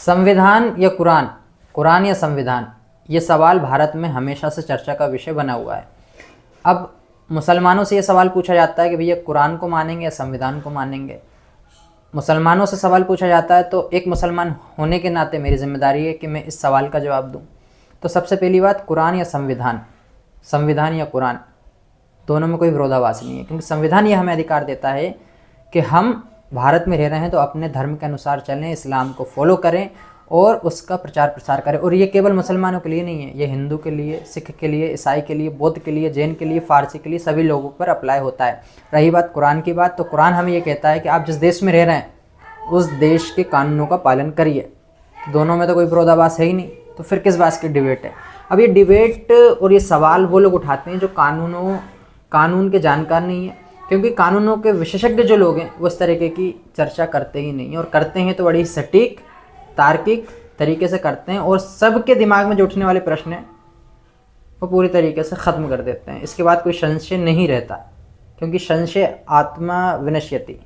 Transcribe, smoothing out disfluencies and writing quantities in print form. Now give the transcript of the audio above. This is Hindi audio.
संविधान या कुरान, कुरान या संविधान, ये सवाल भारत में हमेशा से चर्चा का विषय बना हुआ है। अब मुसलमानों से ये सवाल पूछा जाता है कि भैया कुरान को मानेंगे या संविधान को मानेंगे। मुसलमानों से सवाल पूछा जाता है तो एक मुसलमान होने के नाते मेरी जिम्मेदारी है कि मैं इस सवाल का जवाब दूं। तो सबसे पहली बात, कुरान या संविधान, संविधान या कुरान, दोनों में कोई विरोधाभास नहीं है, क्योंकि संविधान ये हमें अधिकार देता है कि हम भारत में रह रहे हैं तो अपने धर्म के अनुसार चलें, इस्लाम को फॉलो करें और उसका प्रचार प्रसार करें। और ये केवल मुसलमानों के लिए नहीं है, ये हिंदू के लिए, सिख के लिए, ईसाई के लिए, बौद्ध के लिए, जैन के लिए, फारसी के लिए, सभी लोगों पर अप्लाई होता है। रही बात कुरान की बात, तो कुरान हमें ये कहता है कि आप जिस देश में रह रहे हैं उस देश के कानूनों का पालन करिए। दोनों में तो कोई विरोधाभास है ही नहीं, तो फिर किस बात की डिबेट है। अब ये डिबेट और ये सवाल वो लोग उठाते हैं जो कानून के जानकार नहीं है, क्योंकि कानूनों के विशेषज्ञ जो लोग हैं वो इस तरीके की चर्चा करते ही नहीं हैं, और करते हैं तो बड़ी सटीक तार्किक तरीके से करते हैं और सबके दिमाग में जो उठने वाले प्रश्न हैं वो पूरी तरीके से ख़त्म कर देते हैं। इसके बाद कोई संशय नहीं रहता, क्योंकि संशय आत्मा विनश्यति,